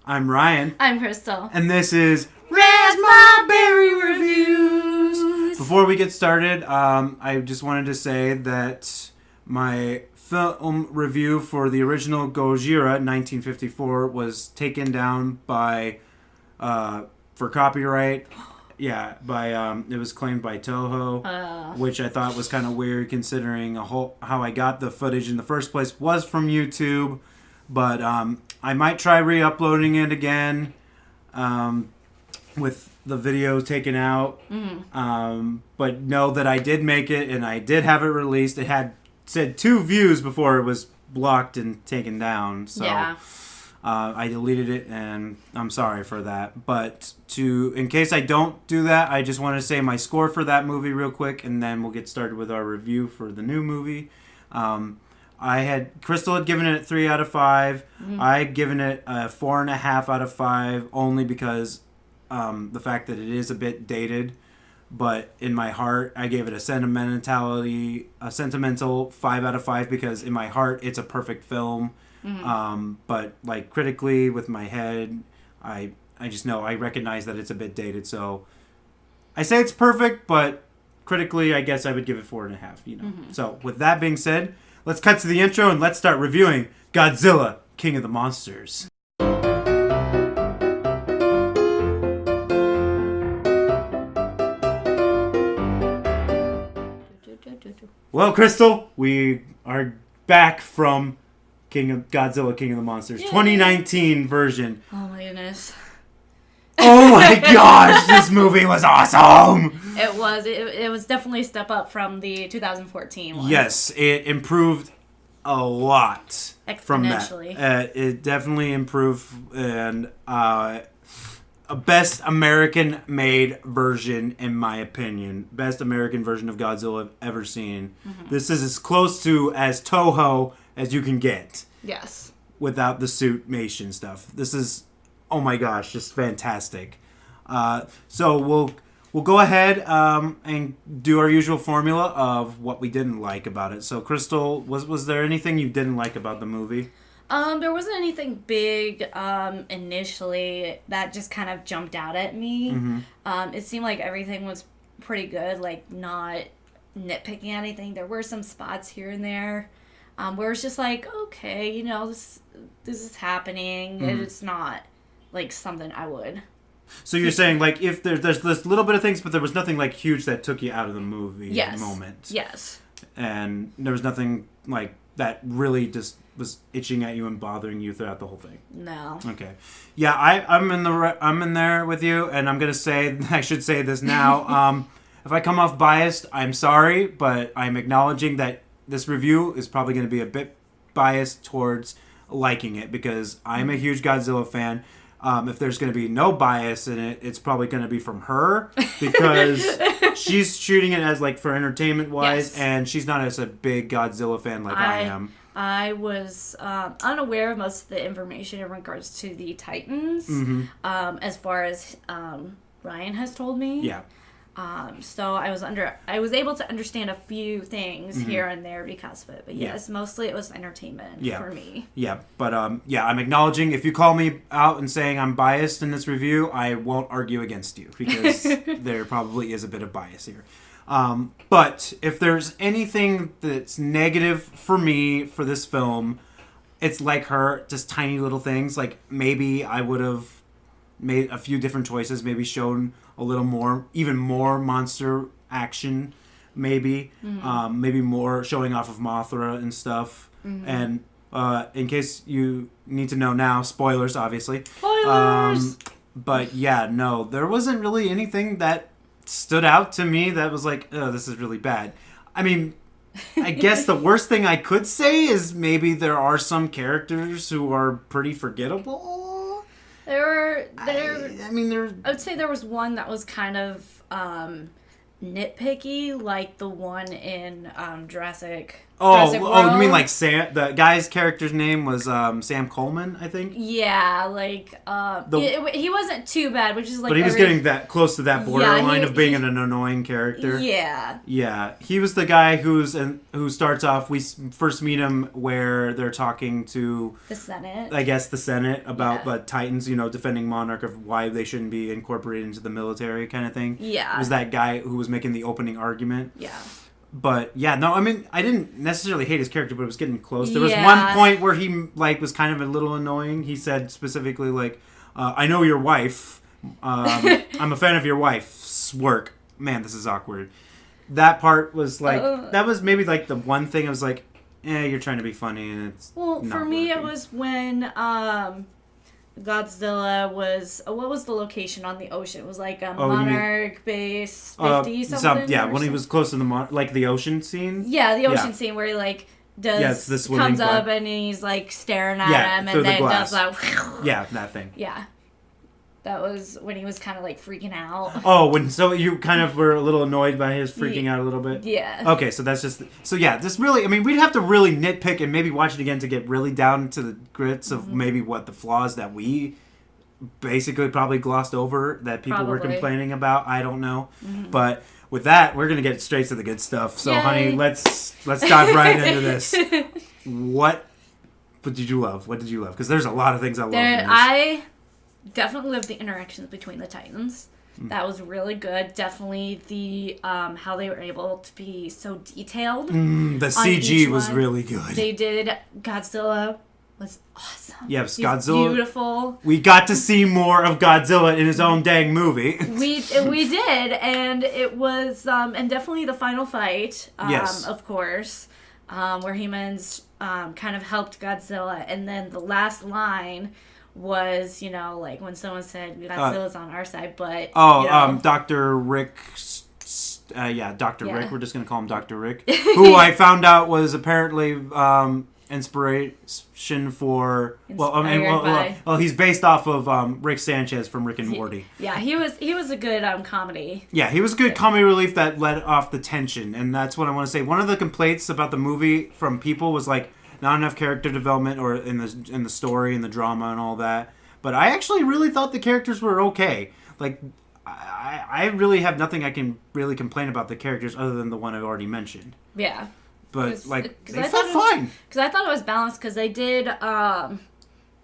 I'm Ryan. I'm Crystal. And this is Razz Reviews. Before we get started, I just wanted to say that my film review for the original Godzilla 1954 was taken down by for copyright. Yeah, it was claimed by Toho, which I thought was kind of weird considering how I got the footage in the first place was from YouTube. But I might try re-uploading it again with the video taken out. Mm-hmm. But know that I did make it and I did have it released. It had said 2 views before it was blocked and taken down. So yeah. I deleted it and I'm sorry for that. But in case I don't do that, I just want to say my score for that movie real quick and then we'll get started with our review for the new movie. Crystal had given it 3 out of 5. Mm-hmm. I had given it a 4.5 out of 5 only because the fact that it is a bit dated. But in my heart, I gave it a sentimental 5 out of 5 because in my heart, it's a perfect film. Mm-hmm. But like critically with my head, I just know I recognize that it's a bit dated. So I say it's perfect, but critically, I guess I would give it 4.5. Mm-hmm. So with that being said, let's cut to the intro and let's start reviewing Godzilla, King of the Monsters. Well, Crystal, we are back from Godzilla, King of the Monsters, Yay. 2019 version. Oh my goodness. Oh my gosh, this movie was awesome! It was. It was definitely a step up from the 2014 one. Yes, it improved a lot from that. Exponentially. It definitely improved, and a best American-made version, in my opinion. Best American version of Godzilla I've ever seen. Mm-hmm. This is as close to as Toho as you can get. Yes. Without the suitmation stuff. This is, oh my gosh, just fantastic. So we'll go ahead and do our usual formula of what we didn't like about it. So Crystal, was there anything you didn't like about the movie? There wasn't anything big initially that just kind of jumped out at me. Mm-hmm. It seemed like everything was pretty good, like not nitpicking anything. There were some spots here and there where it's just like, okay, this is happening. Mm-hmm. It's not like something I would. So you're saying like if there's this little bit of things, but there was nothing like huge that took you out of the movie moment. Yes. And there was nothing like that really just was itching at you and bothering you throughout the whole thing. No. Okay. Yeah, I'm in there with you, and I'm gonna say I should say this now. If I come off biased, I'm sorry, but I'm acknowledging that this review is probably going to be a bit biased towards liking it because I'm a huge Godzilla fan. If there's going to be no bias in it, it's probably going to be from her because she's shooting it as like for entertainment wise, yes. And she's not as a big Godzilla fan like I am. I was unaware of most of the information in regards to the Titans, mm-hmm. As far as Ryan has told me. Yeah. So I was able to understand a few things mm-hmm. here and there because of it. But yes, mostly it was entertainment for me. Yeah, but I'm acknowledging if you call me out and saying I'm biased in this review, I won't argue against you because there probably is a bit of bias here. But if there's anything that's negative for me for this film, it's like her, just tiny little things. Like maybe I would have made a few different choices, maybe shown a little more, even more monster action, maybe. Mm-hmm. Maybe more showing off of Mothra and stuff. Mm-hmm. And in case you need to know now, spoilers, obviously. Spoilers! But yeah, no, there wasn't really anything that stood out to me that was like, oh, this is really bad. I mean, I guess the worst thing I could say is maybe there are some characters who are pretty forgettable. I would say there was one that was kind of nitpicky, like the one in Jurassic Oh, you mean like Sam? The guy's character's name was Sam Coleman, I think. Yeah, like he wasn't too bad, which is like. But he was getting that close to that borderline of being an annoying character. Yeah. Yeah, he was the guy who starts off. We first meet him where they're talking to the Senate. I guess the Senate about the Titans, defending Monarch of why they shouldn't be incorporated into the military, kind of thing. Yeah, it was that guy who was making the opening argument. Yeah. But yeah, no, I mean, I didn't necessarily hate his character, but it was getting close. There was one point where he was kind of a little annoying. He said specifically "I know your wife. I'm a fan of your wife's work." Man, this is awkward. That part was that was maybe the one thing I was like, you're trying to be funny, and it's well not for me. working. It was when Godzilla was what was the location on the ocean? It was like a Monarch base 50 something. When he was close to the the ocean scene. Yeah, the ocean scene where he comes up and he's staring at him and then does that. Yeah, that thing. Yeah. That was when he was kind of freaking out. Oh, so you kind of were a little annoyed by his freaking out a little bit? Yeah. Okay, so that's just... So yeah, this really... I mean, we'd have to really nitpick and maybe watch it again to get really down to the grits of maybe what the flaws that we basically probably glossed over that people were complaining about. I don't know. Mm-hmm. But with that, we're going to get straight to the good stuff. So, honey, let's dive right into this. What did you love? What did you love? Because there's a lot of things I love in this. I definitely loved the interactions between the Titans. That was really good. Definitely the how they were able to be so detailed. The CG was really good. They did. Godzilla was awesome. Yes, Godzilla. Beautiful. We got to see more of Godzilla in his own dang movie. We did, and it was and definitely the final fight. Yes, of course, where humans kind of helped Godzilla, and then the last line was, when someone said Godzilla's on our side, but... Dr. Rick... Dr. Rick. We're just going to call him Dr. Rick. Who I found out was apparently inspiration for... he's based off of Rick Sanchez from Rick and Morty. Yeah, he was a good comedy. Yeah, he was a good comedy relief that let off the tension, and that's what I want to say. One of the complaints about the movie from people was not enough character development or in the story and the drama and all that. But I actually really thought the characters were okay. I really have nothing I can really complain about the characters other than the one I've already mentioned. Yeah. But they felt fine. Because I thought it was balanced because they did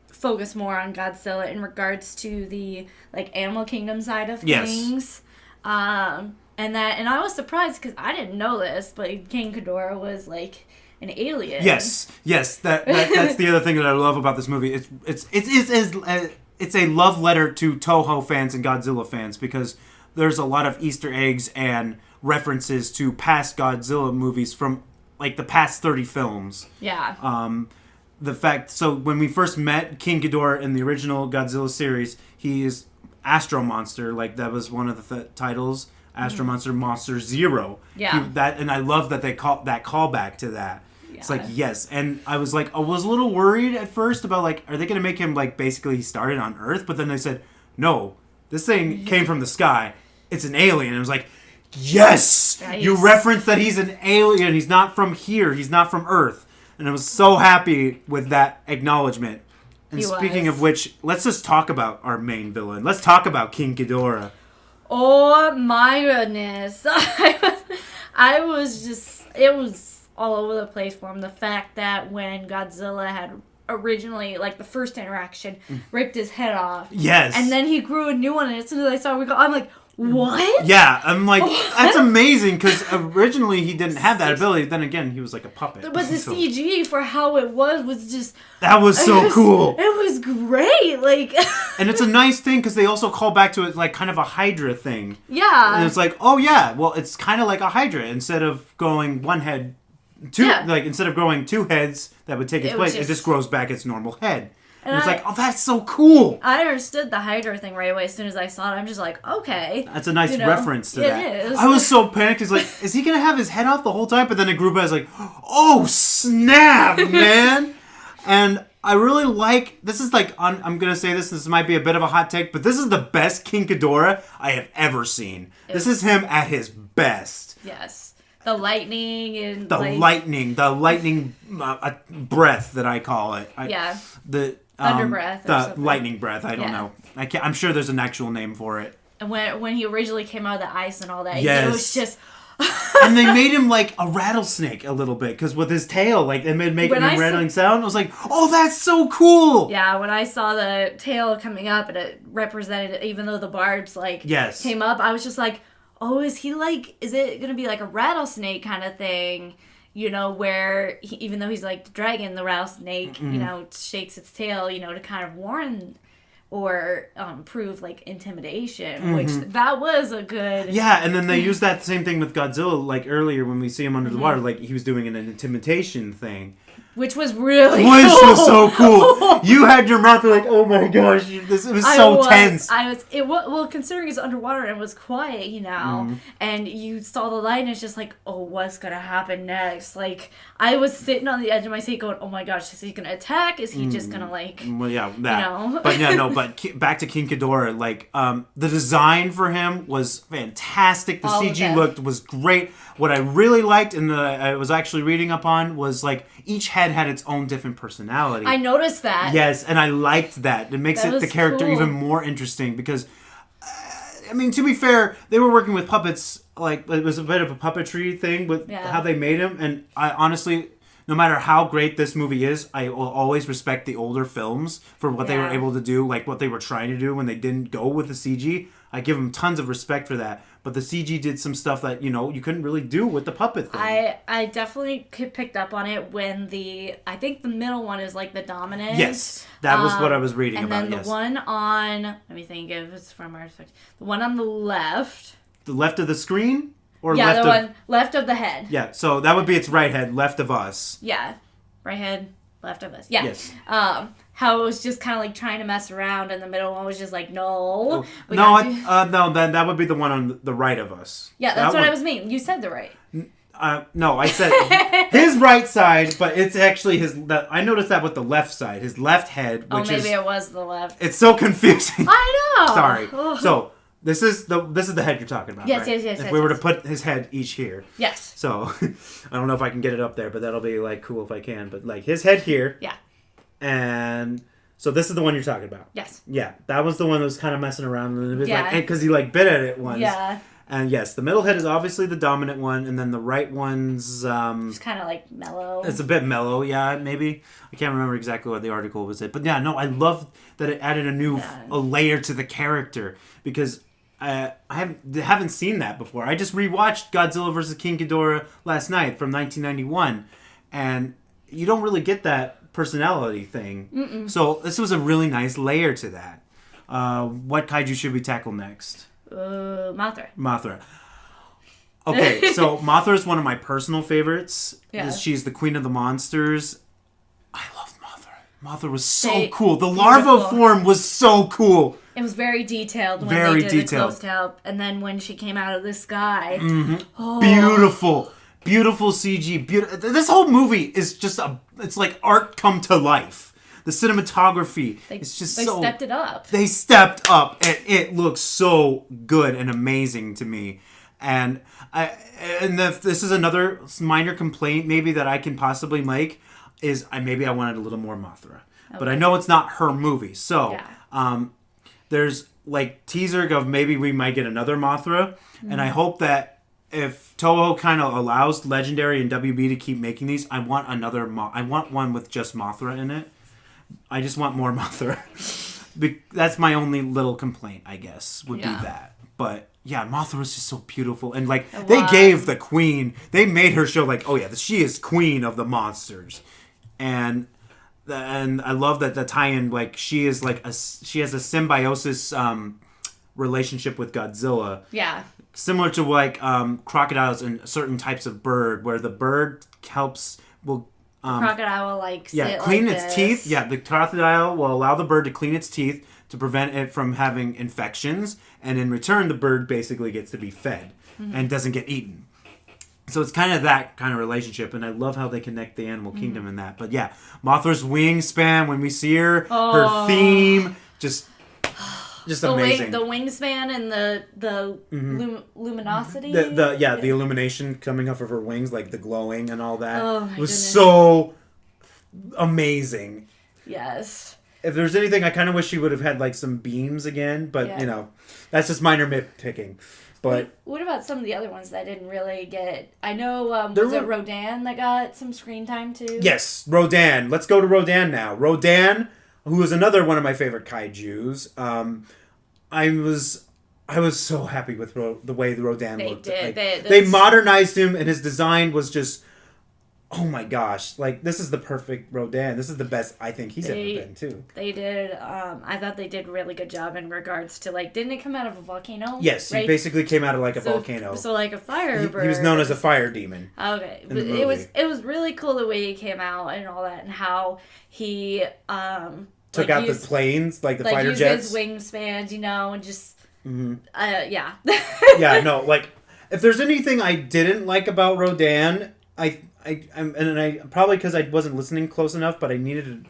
focus more on Godzilla in regards to the animal kingdom side of things. And I was surprised because I didn't know this, but King Ghidorah was an alien. Yes. That's the other thing that I love about this movie. It's a love letter to Toho fans and Godzilla fans because there's a lot of Easter eggs and references to past Godzilla movies from the past 30 films. Yeah. So when we first met King Ghidorah in the original Godzilla series, he is Astro Monster. That was one of the titles. Astro Monster, Monster Zero. Yeah. And I love that they call that callback to that. It's yes. And I was I was a little worried at first about are they going to make him basically he started on Earth? But then they said, no, this thing came from the sky. It's an alien. And I was like, yes! Nice. You referenced that he's an alien. He's not from here. He's not from Earth. And I was so happy with that acknowledgement. And speaking of which, let's just talk about our main villain. Let's talk about King Ghidorah. Oh my goodness. I was just, it was all over the place for him. The fact that when Godzilla had originally, the first interaction, ripped his head off. Yes. And then he grew a new one, and as soon as I saw Rico, I'm like, what? Yeah, I'm that's amazing, because originally he didn't have that ability. Then again, he was like a puppet. But the CG for how it was just... That was so cool. It was great, And it's a nice thing, because they also call back to it kind of a Hydra thing. Yeah. And it's oh yeah, well, it's kind of like a Hydra. Instead of going one head... instead of growing two heads that would take its place, it just grows back its normal head. And it's oh, that's so cool. I understood the Hydra thing right away as soon as I saw it. I'm just okay. That's a nice reference to that. It is. I was so panicked. He's is he going to have his head off the whole time? But then it grew back. I was oh, snap, man. And I really this is I'm going to say this might be a bit of a hot take, but this is the best King Ghidorah I have ever seen. This is him at his best. Yes. the lightning and the lightning breath that I call it. The underbreath. The lightning breath. I don't know. I'm sure there's an actual name for it. And when he originally came out of the ice and all that, yes. it was just. And they made him like a rattlesnake a little bit because with his tail, like it made making a rattling sound. I was like, "Oh, that's so cool!" Yeah, when I saw the tail coming up and it represented, even though the barbs came up, I was just like, "Oh, is it gonna be like a rattlesnake kind of thing?" You know, where even though he's like the dragon, the rattlesnake, shakes its tail, to kind of warn. Or prove like intimidation, which that was a good. Yeah, and then they used that same thing with Godzilla, like earlier when we see him under the water, like he was doing an intimidation thing. Which was really cool. Which was so cool. You had your mouth like, oh my gosh, it was so tense. Well, considering it's underwater and it was quiet, and you saw the light and it's just like, oh, what's going to happen next? Like, I was sitting on the edge of my seat going, oh my gosh, is he going to attack? Is he just going to Well, yeah, that. But back to King Ghidorah, like, the design for him was fantastic. The CG was great. What I really liked and I was actually reading up on was like each head had its own different personality. I noticed that. Yes, and I liked that. It makes the character even more interesting because, to be fair, they were working with puppets. Like, it was a bit of a puppetry thing with how they made him. And I honestly, no matter how great this movie is, I will always respect the older films for what they were able to do, like what they were trying to do when they didn't go with the CG. I give them tons of respect for that. But the CG did some stuff that, you couldn't really do with the puppet thing. I definitely picked up on it when I think the middle one is like the dominant. Yes, that was what I was reading about, And then the one on, let me think if it's from our perspective. The one on the left. The left of the screen? Or one left of the head. Yeah, so that would be its right head, left of us. Yeah, right head, left of us. Yeah. Yes. How it was just kind of like trying to mess around, and the middle one was just like, no. Then that would be the one on the right of us. Yeah, that's what I was meaning. You said the right. No, I said his right side, but it's actually I noticed that with the left side, his left head. Which maybe it was the left. It's so confusing. I know. Sorry. So this is the head you're talking about. Yes, right? yes. If we were to put his head each here. Yes. So I don't know if I can get it up there, but that'll be like cool if I can. But like his head here. Yeah. And so this is the one you're talking about. Yes. Yeah, that was the one that was kind of messing around. And it was because he like bit at it once. Yeah. And yes, the middle head is obviously the dominant one, and then the right one's it's kind of like mellow. It's a bit mellow, yeah, maybe. I can't remember exactly what the article was. But yeah, no, I love that it added a layer to the character because I haven't seen that before. I just rewatched Godzilla vs. King Ghidorah last night from 1991, and you don't really get that personality thing. Mm-mm. So this was a really nice layer to that. What kaiju should we tackle next? Mothra. Okay, so Mothra is one of my personal favorites. Yeah. She's the queen of the monsters. I love Mothra. Mothra was so cool. The larva form was so cool. It was very detailed when they did the close-up. And then when she came out of the sky. Mm-hmm. Oh. Beautiful CG. This whole movie is just it's like art come to life. The cinematography is just They stepped it up. They stepped up, and it looks so good and amazing to me. And this is another minor complaint maybe that I can possibly make is maybe I wanted a little more Mothra. Okay. But I know it's not her movie. So there's like teaser of maybe we might get another Mothra. Mm-hmm. And I hope that if Toho kind of allows Legendary and WB to keep making these, I want I want one with just Mothra in it. I just want more Mothra. That's my only little complaint, I guess, would be that. But yeah, Mothra was just so beautiful. And like, they gave the queen, they made her show like, oh yeah, she is queen of the monsters. And I love that the tie-in, like, she has a symbiosis relationship with Godzilla. Yeah. Similar to like crocodiles and certain types of bird, where the bird crocodile will clean its teeth. Yeah, the crocodile will allow the bird to clean its teeth to prevent it from having infections, and in return, the bird basically gets to be fed and doesn't get eaten. So it's kind of that kind of relationship, and I love how they connect the animal kingdom in that. But yeah, Mothra's wingspan when we see her, her theme, just just amazing. The wingspan and the luminosity. The illumination coming off of her wings, like the glowing and all that. Oh my was goodness. so amazing. Yes. If there's anything, I kind of wish she would have had like some beams again, but you know, that's just minor nitpicking. But what about some of the other ones that didn't really get? I know was it Rodan that got some screen time too? Yes, Rodan. Let's go to Rodan now. Rodan, who is another one of my favorite kaijus. I was so happy with the way the Rodan looked. They modernized him, and his design was just, oh my gosh! Like, this is the perfect Rodan. This is the best I think he's ever been too. They did. I thought they did a really good job in regards to, like, didn't it come out of a volcano? Yes, right? He basically came out of like a volcano. So like a fire bird. He was known as a fire demon. Okay, but it was really cool the way he came out and all that, and how he took out the planes, like the fighter jets. His wingspans, you know, and just yeah. Yeah, no, like if there's anything I didn't like about Rodan, I probably because I wasn't listening close enough, but I needed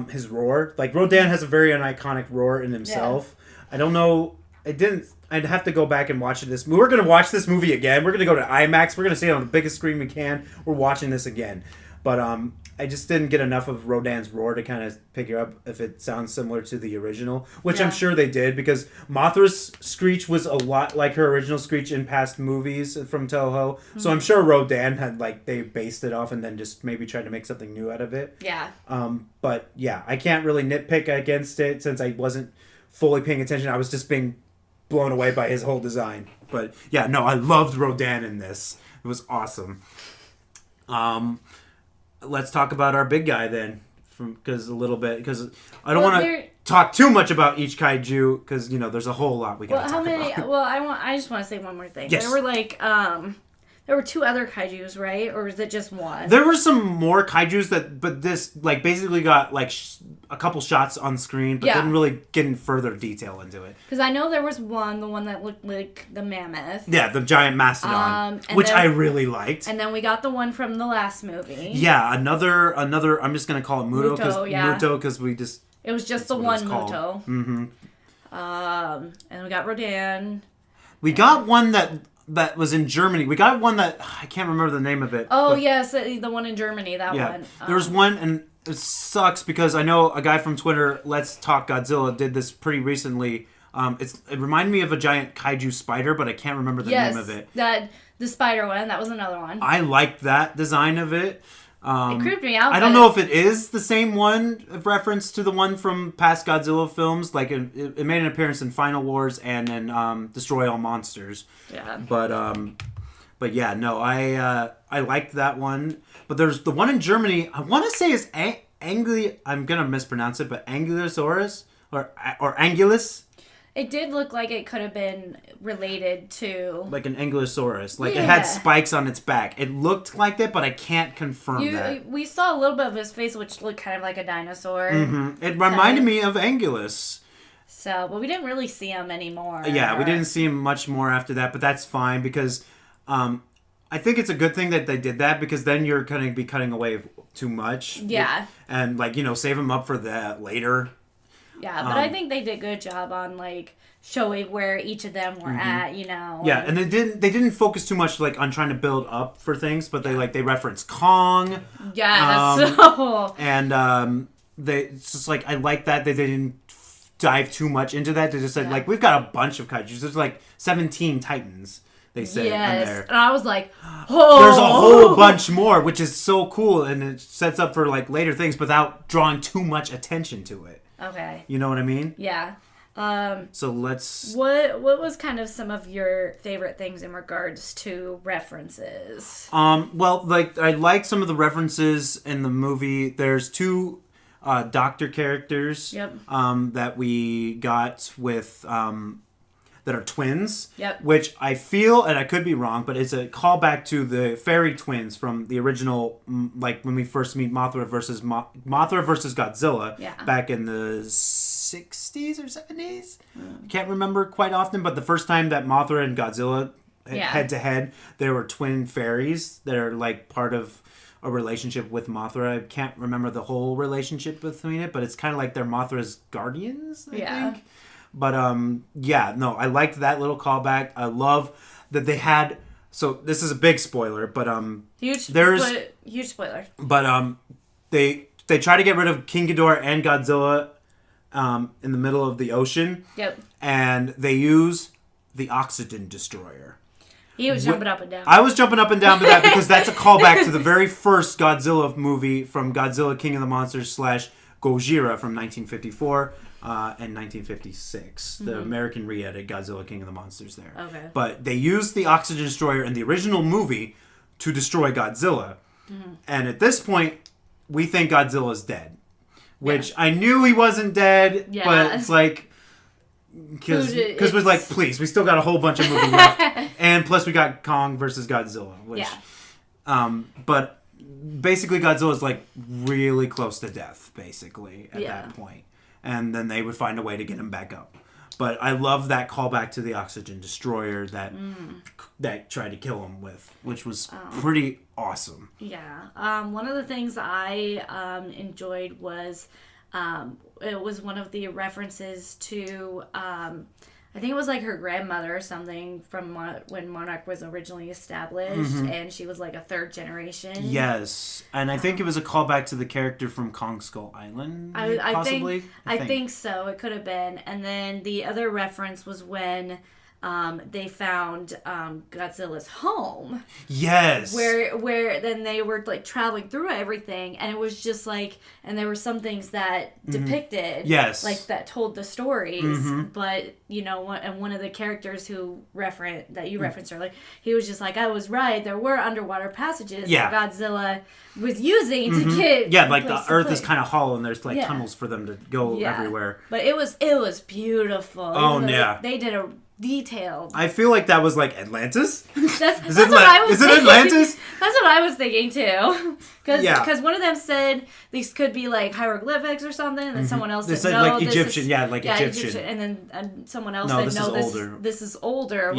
his roar. Like Rodan has a very iconic roar in himself. Yeah. I don't know. I'd have to go back and watch this. We're gonna watch this movie again. We're gonna go to IMAX. We're gonna see it on the biggest screen we can. We're watching this again. But I just didn't get enough of Rodan's roar to kind of pick it up if it sounds similar to the original, which I'm sure they did, because Mothra's screech was a lot like her original screech in past movies from Toho. Mm-hmm. So I'm sure Rodan had, like, they based it off and then just maybe tried to make something new out of it. Yeah. But yeah, I can't really nitpick against it since I wasn't fully paying attention. I was just being blown away by his whole design. But yeah, no, I loved Rodan in this. It was awesome. Let's talk about our big guy then, because I don't want to talk too much about each kaiju, because you know there's a whole lot we got to talk about. Well, I just want to say one more thing. Yes. There were like there were 2 other kaijus, right? Or was it just one? There were some more kaijus but this like basically got like a couple shots on screen, but didn't really get in further detail into it. Because I know there was the one that looked like the mammoth. Yeah, the giant mastodon, which I really liked. And then we got the one from the last movie. Yeah, another. I'm just gonna call it Muto because we just. It was just the one Muto. Mm-hmm. And we got Rodan. We got one that was in Germany. We got one that I can't remember the name of it. Oh yes, the one in Germany. That one. There was one, and it sucks because I know a guy from Twitter, Let's Talk Godzilla, did this pretty recently. It reminded me of a giant kaiju spider, but I can't remember the name of it. The spider one. That was another one. I liked that design of it. It creeped me out. I don't know if it is the same one, of reference to the one from past Godzilla films. Like it made an appearance in Final Wars and in Destroy All Monsters. Yeah. But yeah, no, I liked that one. But there's the one in Germany. I want to say is I'm gonna mispronounce it, but Angulosaurus or Angulus. It did look like it could have been related to... Like an Angulosaurus. Like, it had spikes on its back. It looked like that, but I can't confirm that. We saw a little bit of his face, which looked kind of like a dinosaur. Mm-hmm. It reminded me of Angulus. So, but we didn't really see him anymore. Yeah, we didn't see him much more after that, but that's fine, because I think it's a good thing that they did that, because then you're going to be cutting away too much. Yeah. And, like, save him up for that later. Yeah, but I think they did a good job on, like, showing where each of them were at, Yeah, and they didn't focus too much, like, on trying to build up for things, but they referenced Kong. Yeah, so... And it's just, like, I like that they didn't dive too much into that. They just said, like, we've got a bunch of kaijus. There's, like, 17 titans, they said in there. And I was like, oh! There's a whole bunch more, which is so cool, and it sets up for, like, later things without drawing too much attention to it. Okay. You know what I mean? Yeah. So let's... What was kind of some of your favorite things in regards to references? Well, like, I like some of the references in the movie. There's 2 doctor characters that we got with... that are twins, which I feel, and I could be wrong, but it's a callback to the fairy twins from the original, like when we first meet Mothra versus Godzilla back in the 60s or 70s. I can't remember quite often, but the first time that Mothra and Godzilla head to head, there were twin fairies that are like part of a relationship with Mothra. I can't remember the whole relationship between it, but it's kind of like they're Mothra's guardians, I think. But yeah, no, I liked that little callback. I love that they had. So this is a big spoiler, but huge spoiler. But they try to get rid of King Ghidorah and Godzilla in the middle of the ocean. Yep. And they use the oxygen destroyer. He was jumping up and down. I was jumping up and down to that because that's a callback to the very first Godzilla movie from Godzilla King of the Monsters / Gojira from 1954 and 1956. The American re-edit Godzilla King of the Monsters there. Okay. But they used the oxygen destroyer in the original movie to destroy Godzilla. And at this point, we think Godzilla's dead. Which I knew he wasn't dead, but it's like... Because we're like, please, we still got a whole bunch of movies left. And plus we got Kong versus Godzilla. Which, but basically Godzilla's like really close to death, basically, at that point. And then they would find a way to get him back up. But I love that callback to the oxygen destroyer that tried to kill him with, which was pretty awesome. Yeah. One of the things I enjoyed was... it was one of the references to, I think it was like her grandmother or something from when Monarch was originally established, and she was like a third generation. Yes, and I think it was a callback to the character from Kong Skull Island, possibly? I think so, it could have been. And then the other reference was when... they found Godzilla's home. Yes. Where then they were like traveling through everything, and it was just like, and there were some things that depicted, like that told the stories. But you know, one of the characters who referenced earlier, he was just like, I was right. There were underwater passages that Godzilla was using to get. Like the Earth is kind of hollow, and there's like tunnels for them to go everywhere. But it was beautiful. Oh they did a detailed. I feel like that was like Atlantis. That's what I was thinking. Atlantis? That's what I was thinking too. Because one of them said these could be like hieroglyphics or something, and then someone else said no, like Egyptian. Egyptian. And then someone else said no, this is older.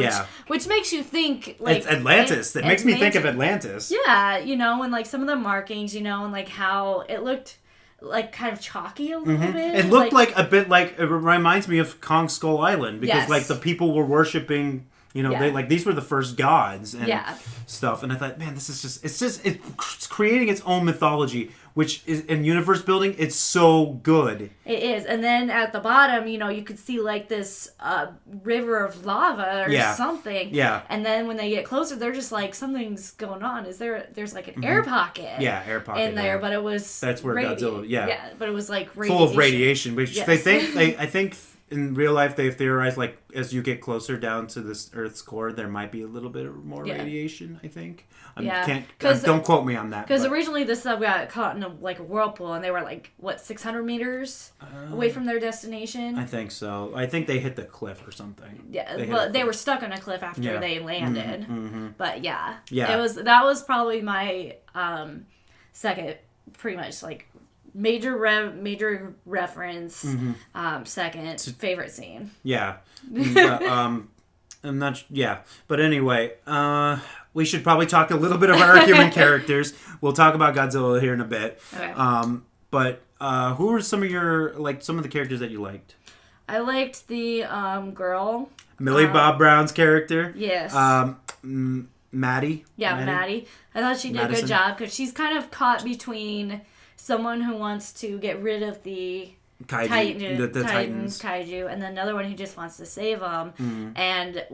Which makes you think like it's Atlantis. That makes me think of Atlantis. Yeah, you know, and like some of the markings, you know, and like how it looked. Like kind of chalky a little bit. It looked like a bit like it reminds me of Kong Skull Island because like the people were worshiping, you know, they like these were the first gods and stuff. And I thought, man, this is it's creating its own mythology, which is in universe building. It's so good. It is. And then at the bottom, you know, you could see like this river of lava or something. Yeah. And then when they get closer, they're just like, something's going on. There's like an air pocket. Yeah, air pocket in there, but it was that's where Godzilla. Yeah, but it was like radiation. Full of radiation, which I think in real life they've theorized like as you get closer down to this Earth's core, there might be a little bit more radiation. I think. Don't quote me on that. Because originally the sub got caught in a whirlpool, and they were like 600 meters away from their destination. I think so. I think they hit the cliff or something. Yeah, they were stuck on a cliff after they landed. But that was probably my second, pretty much like major reference. Second favorite scene. Yeah. I'm not. Yeah, but anyway, we should probably talk a little bit about our human characters. We'll talk about Godzilla here in a bit. Okay. But who were some of the characters that you liked? I liked the girl, Millie Bob Brown's character. Yes. Maddie. Yeah, Maddie. I thought she did a good job because she's kind of caught between someone who wants to get rid of the Titans kaiju, and then another one who just wants to save them. And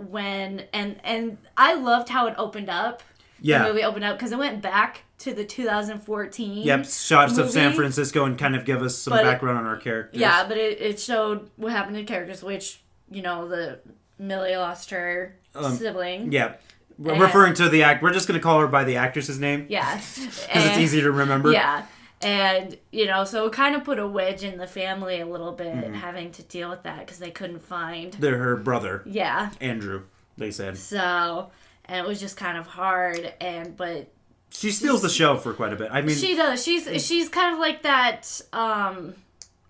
and I loved how it opened up. The movie opened up because it went back to the 2014. Yep, shots of San Francisco and kind of give us some background on our characters. Yeah, but it showed what happened to characters, which Millie lost her sibling. Yeah. Referring to the act, we're just going to call her by the actress's name. Yeah, because it's easy to remember. Yeah. And, so it kind of put a wedge in the family a little bit, having to deal with that because they couldn't find... her brother. Yeah. Andrew, they said. So, and it was just kind of hard, but... She steals the show for quite a bit. I mean... She does. She's kind of like that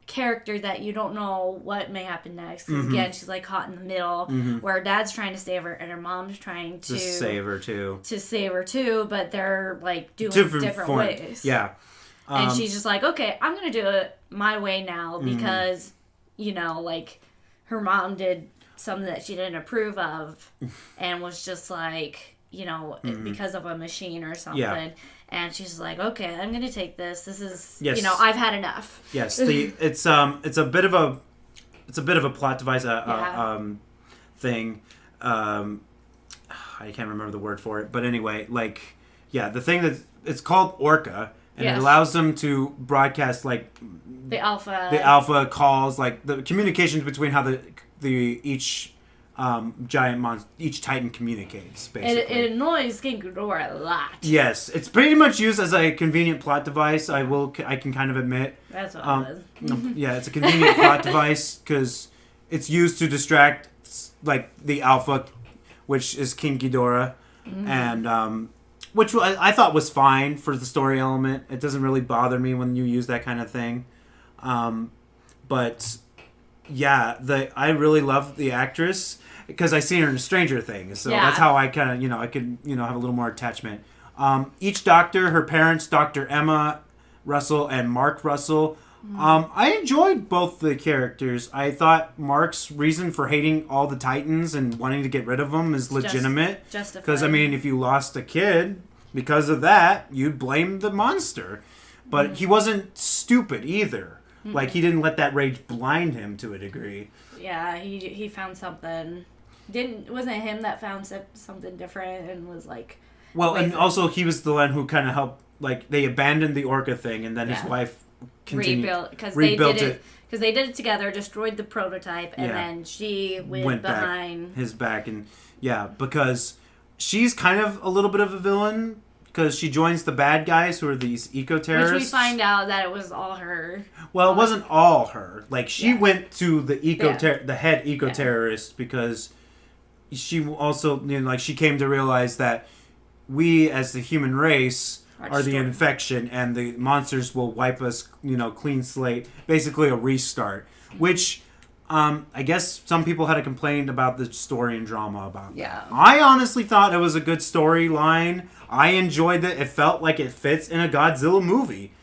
character that you don't know what may happen next. Because, again, she's, like, caught in the middle, where her dad's trying to save her, and her mom's trying to... save her, too. But they're, like, doing different ways. Yeah. And she's just like, okay, I'm going to do it my way now because, her mom did something that she didn't approve of and was just like, because of a machine or something. Yeah. And she's like, okay, I'm going to take this. This is, I've had enough. Yes. It's a bit of a plot device, thing. I can't remember the word for it, but anyway, the thing that it's called Orca, and it allows them to broadcast the alpha calls, like the communications between how each giant monster, each Titan communicates. Basically, it annoys King Ghidorah a lot. Yes, it's pretty much used as a convenient plot device. I can kind of admit. That's what it was. Yeah, it's a convenient plot device because it's used to distract the alpha, which is King Ghidorah, and which I thought was fine for the story element. It doesn't really bother me when you use that kind of thing. But yeah, I really love the actress because I seen her in Stranger Things, so that's how I kind of I could have a little more attachment. Each doctor, her parents, Dr. Emma Russell and Mark Russell. I enjoyed both the characters. I thought Mark's reason for hating all the Titans and wanting to get rid of them is legitimate. Justified. Because, if you lost a kid because of that, you'd blame the monster. But he wasn't stupid either. He didn't let that rage blind him to a degree. Yeah, he found something. Wasn't it him that found something different and was like... Well, and also he was the one who kind of helped, they abandoned the Orca thing and then his wife... rebuilt because they did it together, destroyed the prototype, and then she went behind his back, and because she's kind of a little bit of a villain because she joins the bad guys who are these eco-terrorists. Which we find out that it was all her. Well, it wasn't all her. She went to the the head eco-terrorist because she also she came to realize that we as the human race are the infection, and the monsters will wipe us, clean slate. Basically, a restart. Which, I guess some people had a complaint about the story and drama about. Yeah. I honestly thought it was a good storyline. I enjoyed it. It felt like it fits in a Godzilla movie.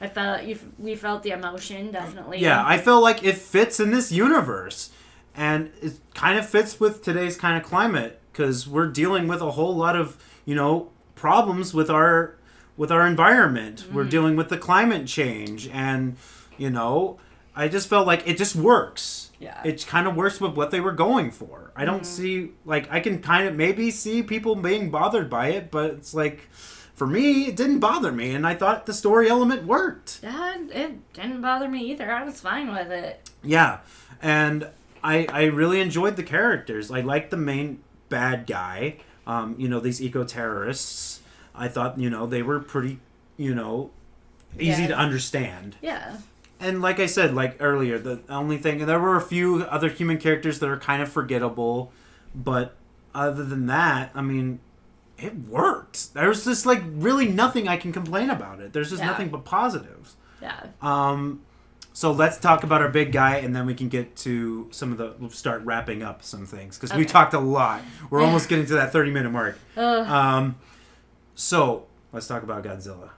We felt the emotion, definitely. Yeah, I feel like it fits in this universe, and it kind of fits with today's kind of climate because we're dealing with a whole lot of problems with our environment. We're dealing with the climate change, and I just felt like it just works. Yeah, it kind of works with what they were going for. I don't see I can kind of maybe see people being bothered by it, but it's for me it didn't bother me, and I thought the story element worked. Yeah, it didn't bother me either. I was fine with it. Yeah, and I really enjoyed the characters. I liked the main bad guy. These eco-terrorists. I thought, they were pretty, easy to understand. Yeah. And like I said, earlier, the only thing, there were a few other human characters that are kind of forgettable, but other than that, it worked. There's just, really nothing I can complain about it. There's just nothing but positives. Yeah. So let's talk about our big guy, and then we can get to we'll start wrapping up some things, because we talked a lot. We're almost getting to that 30-minute mark. So, let's talk about Godzilla.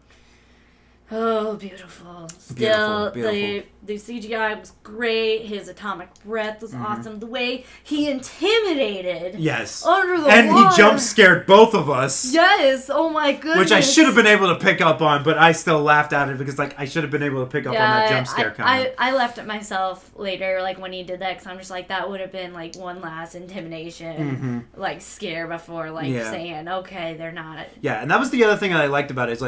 Oh, beautiful. Still, beautiful. The CGI was great. His atomic breath was awesome. The way he intimidated. Yes. Under the and water. He jump scared both of us. Yes. Oh my goodness. Which I should have been able to pick up on, but I still laughed at it because I should have been able to pick up on that jump scare comment. I left it myself later, when he did that, because I'm just that would have been one last intimidation, scare before saying, okay, they're not. Yeah, and that was the other thing that I liked about it. Is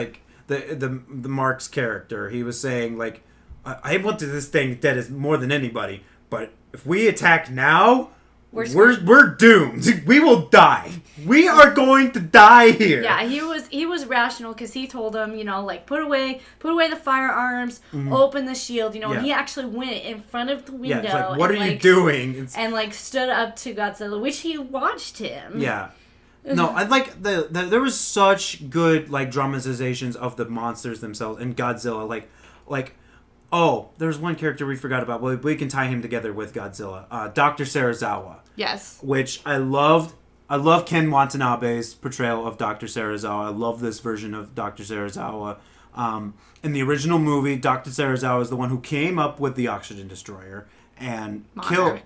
the Mark's character, he was saying I wanted this thing dead as more than anybody, but if we attack now, we're doomed. We will die. We are going to die here. Yeah, he was rational because he told him, put away the firearms, open the shield, and he actually went in front of the window. Yeah, what are you doing? And stood up to Godzilla, which he watched him. Yeah. No, I like there was such good dramatizations of the monsters themselves and Godzilla. There's one character we forgot about. Well, we can tie him together with Godzilla. Dr. Serizawa. Yes. Which I loved. I love Ken Watanabe's portrayal of Dr. Serizawa. I love this version of Dr. Serizawa. In the original movie, Dr. Serizawa is the one who came up with the oxygen destroyer and killed.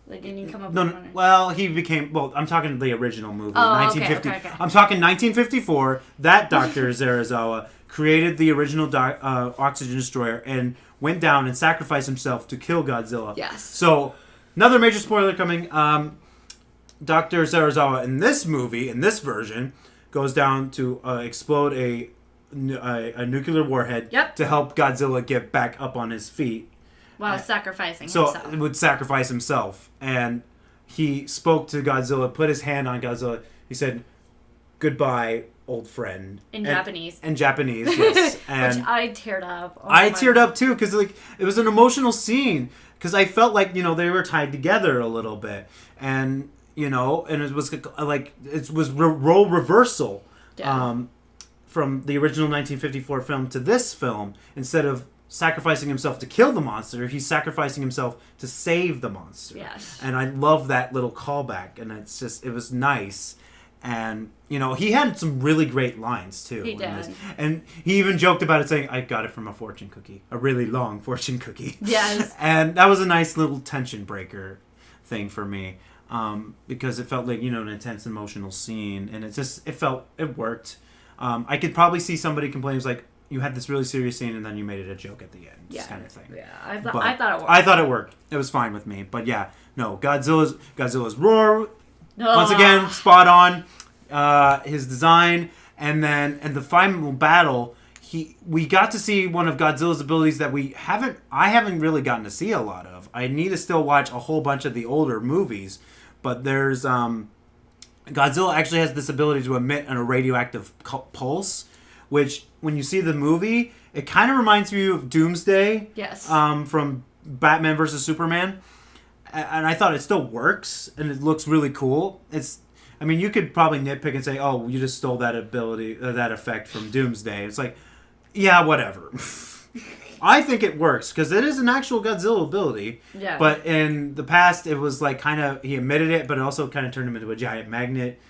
Like, didn't you come up No, with no, one? well, he became... Well, I'm talking the original movie, Oh, 1950. okay. I'm talking 1954. That Dr. Zarazawa created the original oxygen destroyer and went down and sacrificed himself to kill Godzilla. Yes. So, another major spoiler coming. Dr. Zarazawa in this movie, in this version, goes down to explode a nuclear warhead to help Godzilla get back up on his feet. While sacrificing himself. himself. So, it would sacrifice himself. And he spoke to Godzilla, put his hand on Godzilla. He said, "Goodbye, old friend." In Japanese. In Japanese, yes. And which I teared up. Oh, I teared up too, because like it was an emotional scene. Because I felt like, they were tied together a little bit. And, and it was like, it was role reversal from the original 1954 film to this film. Instead of sacrificing himself to kill the monster, he's sacrificing himself to save the monster. Yes. And I love that little callback, and it was nice. And, he had some really great lines, too. He did. And he even joked about it, saying, "I got it from a fortune cookie. A really long fortune cookie." Yes. And that was a nice little tension breaker thing for me. Because it felt like, an intense emotional scene. And it worked. I could probably see somebody complaining, like, you had this really serious scene and then you made it a joke at the end. This kind of thing. Yeah, I thought it worked. I thought it worked. It was fine with me. But yeah, no, Godzilla's roar, once again, spot on. His design, and the final battle, we got to see one of Godzilla's abilities that I haven't really gotten to see a lot of. I need to still watch a whole bunch of the older movies, but there's Godzilla actually has this ability to emit a radioactive pulse, which when you see the movie, it kind of reminds you of Doomsday. Yes. From Batman vs. Superman. And I thought it still works, and it looks really cool. You could probably nitpick and say, "Oh, you just stole that ability, that effect from Doomsday." It's like, yeah, whatever. I think it works, because it is an actual Godzilla ability. Yeah. But in the past, it was like he emitted it, but it also kind of turned him into a giant magnet.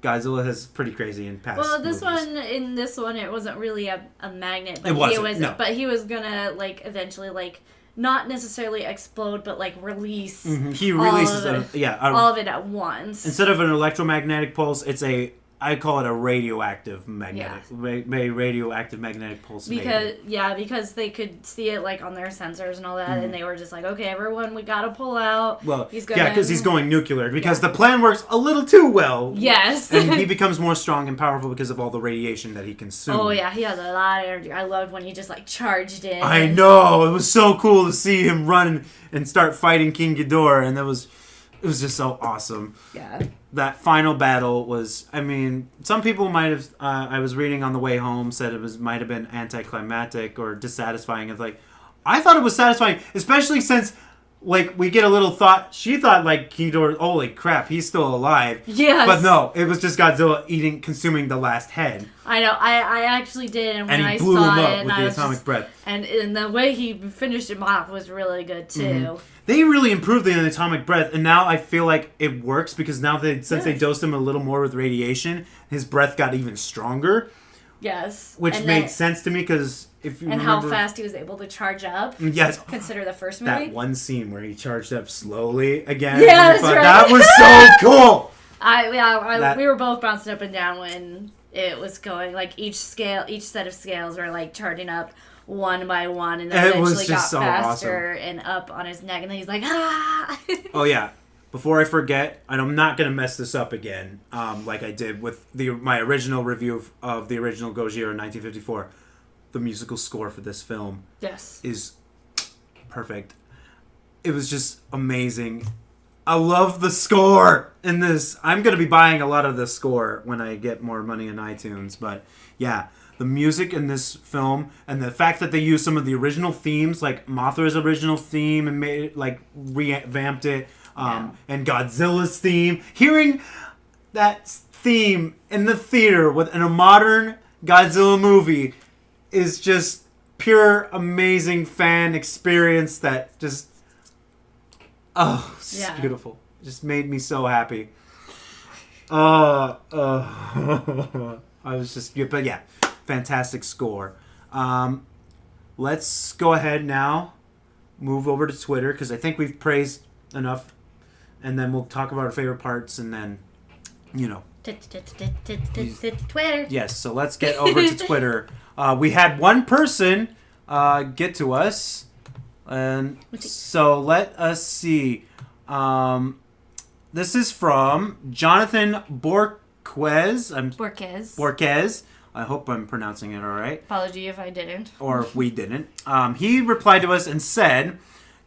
Godzilla is pretty crazy in past movies. In this one, it wasn't really a magnet. But it wasn't, no. But he was gonna, eventually, not necessarily explode, but, release. Mm-hmm. He releases all of it at once. Instead of an electromagnetic pulse, I call it a radioactive radioactive magnetic pulse. Because they could see it on their sensors and all that, and they were just like, "Okay, everyone, we gotta pull out." Well, because he's going nuclear. Because the plan works a little too well. Yes, and he becomes more strong and powerful because of all the radiation that he consumed. Oh yeah, he has a lot of energy. I loved when he just charged in. I know, it was so cool to see him run and start fighting King Ghidorah, and it was just so awesome. Yeah. That final battle was, some people might have, I was reading on the way home, said it might have been anticlimactic or dissatisfying. It's I thought it was satisfying, especially since, we get a little thought, she thought, King Ghidorah, holy crap, he's still alive. Yes. But no, it was just Godzilla consuming the last head. I know, I actually did, and when I saw it... And he blew him up with the atomic breath. And the way he finished him off was really good, too. Mm-hmm. They really improved the atomic breath, and now I feel like it works, because now since they dosed him a little more with radiation, his breath got even stronger. Yes. Which made sense to me, because if you remember... And how fast he was able to charge up. Yes. Consider the first movie. That one scene where he charged up slowly again. Yeah, that's right. That was so cool! We were both bouncing up and down when it was going, each set of scales were, charging up one by one, and then eventually got so faster awesome. And up on his neck, and then he's like, ah! Oh, yeah. Before I forget, and I'm not going to mess this up again, like I did with my original review of the original Gojira in 1954, the musical score for this film is perfect. It was just amazing. I love the score in this. I'm going to be buying a lot of the score when I get more money in iTunes, but yeah. The music in this film, and the fact that they used some of the original themes, like Mothra's original theme, and made it, revamped it, and Godzilla's theme. Hearing that theme in the theater in a modern Godzilla movie is just pure amazing fan experience that just, it's just beautiful. Just made me so happy. I was just, but yeah. Fantastic score. Let's go ahead now, move over to Twitter, because I think we've praised enough and then we'll talk about our favorite parts, and then, you know. Twitter. Yes, so let's get over to Twitter. We had one person get to us, and so let us see. This is from Jonathan Borquez. Borquez. I hope I'm pronouncing it all right. Apology if I didn't. Or if we didn't. He replied to us and said,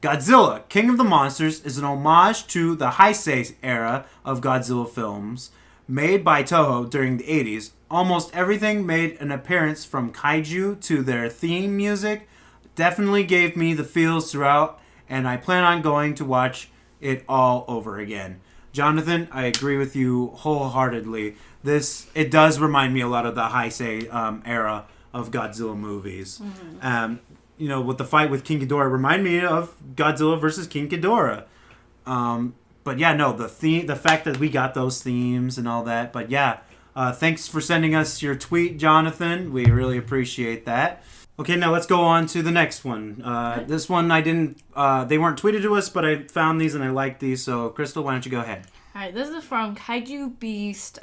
Godzilla, King of the Monsters, is an homage to the Heisei era of Godzilla films made by Toho during the 80s. Almost everything made an appearance, from kaiju to their theme music. Definitely gave me the feels throughout, and I plan on going to watch it all over again. Jonathan, I agree with you wholeheartedly. It does remind me a lot of the Heisei era of Godzilla movies. Mm-hmm. With the fight with King Ghidorah, remind me of Godzilla versus King Ghidorah. But yeah, no, the fact that we got those themes and all that. But yeah, thanks for sending us your tweet, Jonathan. We really appreciate that. Okay, now let's go on to the next one. This one I didn't, they weren't tweeted to us, but I found these and I liked these. So, Crystal, why don't you go ahead? All right, this is from Kaiju Beast.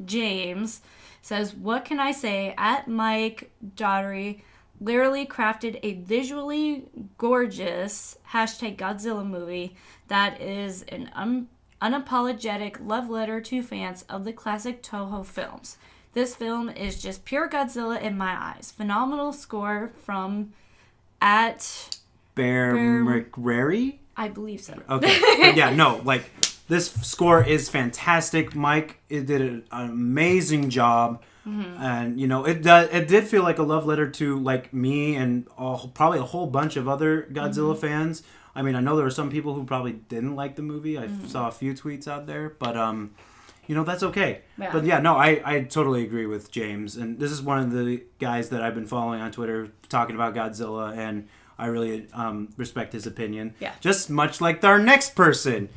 James says, what can I say? At Mike Daughtery literally crafted a visually gorgeous #Godzilla movie that is an unapologetic love letter to fans of the classic Toho films. This film is just pure Godzilla in my eyes. Phenomenal score from at Bear McRary? I believe so. Okay. But yeah, no, this score is fantastic. Mike did an amazing job. Mm-hmm. And, it did feel like a love letter to, me and probably a whole bunch of other Godzilla mm-hmm. fans. I mean, I know there were some people who probably didn't like the movie. I mm-hmm. saw a few tweets out there. But, that's okay. Yeah. But, yeah, no, I totally agree with James. And this is one of the guys that I've been following on Twitter talking about Godzilla. And I really respect his opinion. Yeah. Just much like our next person.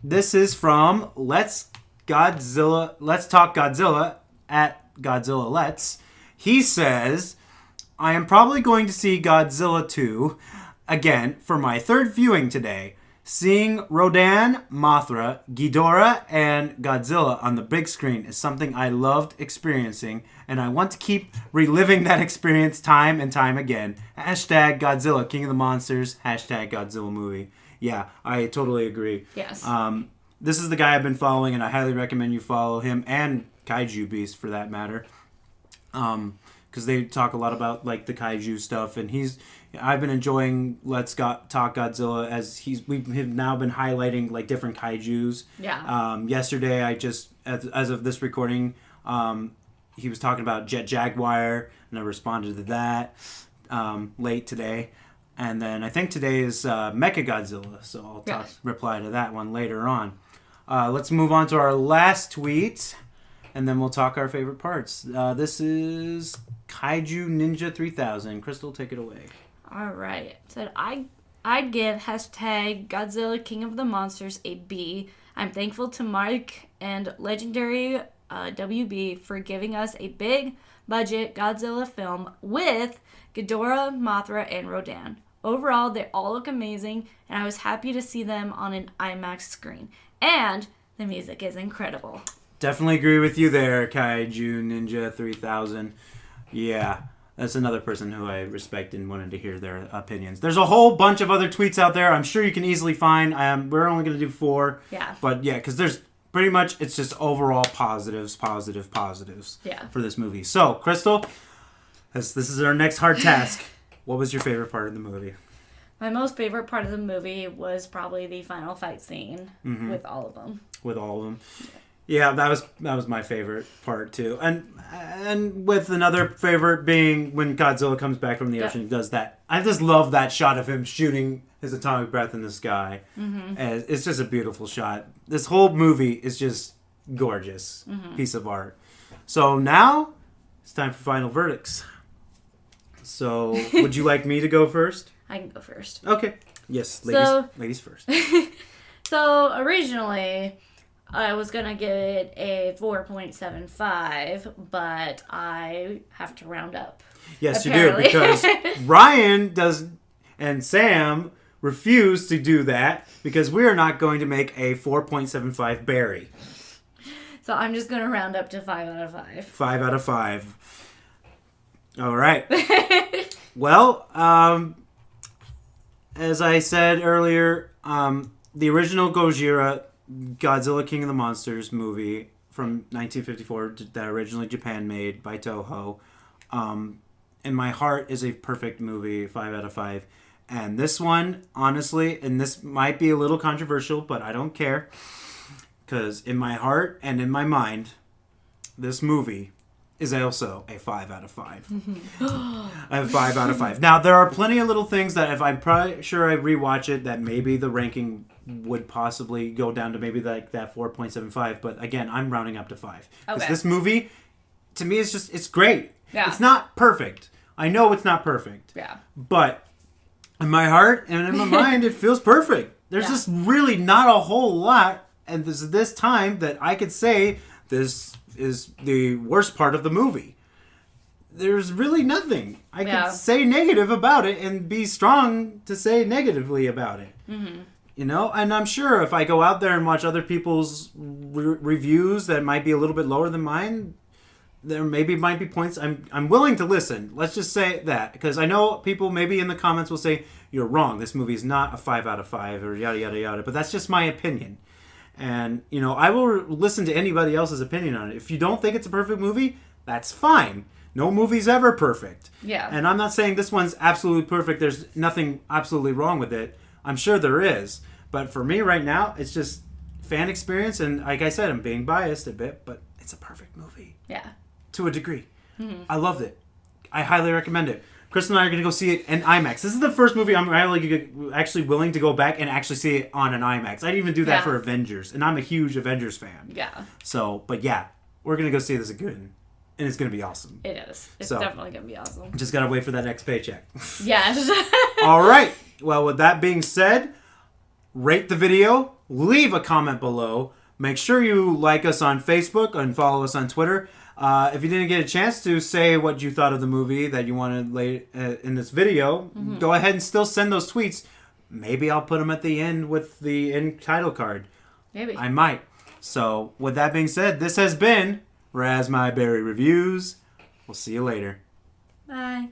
This is from Let's Talk Godzilla at Godzilla Let's. He says, I am probably going to see Godzilla 2 again for my third viewing today. Seeing Rodan, Mothra, Ghidorah, and Godzilla on the big screen is something I loved experiencing, and I want to keep reliving that experience time and time again. #Godzilla, King of the Monsters, #Godzilla movie. Yeah, I totally agree. Yes. This is the guy I've been following, and I highly recommend you follow him, and Kaiju Beast for that matter. Because they talk a lot about the kaiju stuff, and I've been enjoying Let's Talk Godzilla as we've now been highlighting different kaijus. Yeah. Yesterday, as of this recording, he was talking about Jet Jaguar, and I responded to that late today. And then I think today is Mechagodzilla, so I'll reply to that one later on. Let's move on to our last tweet, and then we'll talk our favorite parts. This is Kaiju Ninja 3000. Crystal, take it away. All right. It said, I'd give #Godzilla King of the Monsters a B. I'm thankful to Mike and legendary WB for giving us a big budget Godzilla film with Ghidorah, Mothra, and Rodan. Overall, they all look amazing, and I was happy to see them on an IMAX screen. And the music is incredible. Definitely agree with you there, Kaiju Ninja 3000. Yeah, that's another person who I respect and wanted to hear their opinions. There's a whole bunch of other tweets out there I'm sure you can easily find. We're only going to do 4. Yeah. But yeah, because there's pretty much, it's just overall positives for this movie. So, Crystal, this is our next hard task. What was your favorite part of the movie? My most favorite part of the movie was probably the final fight scene mm-hmm. with all of them. Yeah, that was my favorite part too, and with another favorite being when Godzilla comes back from the ocean and does that. I just love that shot of him shooting his atomic breath in the sky. Mm-hmm. And it's just a beautiful shot. This whole movie is just gorgeous mm-hmm. piece of art. So now it's time for final verdicts. So would you like me to go first? I can go first. Okay. Yes, ladies first. So originally, I was going to give it a 4.75, but I have to round up. Yes, apparently. You do, because Ryan does, and Sam refuse to do that because we are not going to make a 4.75 Barry. So I'm just going to round up to 5 out of 5. 5 out of 5. All right. Well, as I said earlier, the original Godzilla King of the Monsters movie from 1954 that originally Japan made by Toho, in my heart is a perfect movie, 5 out of 5. And this one, honestly, and this might be a little controversial, but I don't care. Because in my heart and in my mind, this movie is also a 5 out of 5. I have 5 out of 5. Now, there are plenty of little things that if I'm probably sure I rewatch it, that maybe the ranking would possibly go down to maybe like that 4.75. But again, I'm rounding up to 5. Because this movie, to me, it's great. Yeah. It's not perfect. I know it's not perfect. Yeah. But in my heart and in my mind, it feels perfect. There's just really not a whole lot. And this time that I could say this is the worst part of the movie. There's really nothing. I could say negative about it and be strong to say negatively about it. Mm-hmm. You know? And I'm sure if I go out there and watch other people's reviews that might be a little bit lower than mine, there maybe might be points. I'm willing to listen. Let's just say that. Because I know people maybe in the comments will say, you're wrong. This movie is not a 5 out of 5 or yada, yada, yada. But that's just my opinion. And, you know, I will listen to anybody else's opinion on it. If you don't think it's a perfect movie, that's fine. No movie's ever perfect. Yeah. And I'm not saying this one's absolutely perfect. There's nothing absolutely wrong with it. I'm sure there is. But for me right now, it's just fan experience. And like I said, I'm being biased a bit, but it's a perfect movie. Yeah. To a degree. Mm-hmm. I loved it. I highly recommend it. Chris and I are going to go see it in IMAX. This is the first movie I'm actually willing to go back and actually see it on an IMAX. I didn't even do that for Avengers, and I'm a huge Avengers fan. Yeah. So, but yeah, we're going to go see this again, and it's going to be awesome. It is. It's definitely going to be awesome. Just got to wait for that next paycheck. Yes. All right. Well, with that being said, rate the video, leave a comment below. Make sure you like us on Facebook and follow us on Twitter. If you didn't get a chance to say what you thought of the movie that you wanted in this video, go ahead and still send those tweets. Maybe I'll put them at the end with the end title card. Maybe. I might. So, with that being said, this has been Razz My Berry Reviews. We'll see you later. Bye.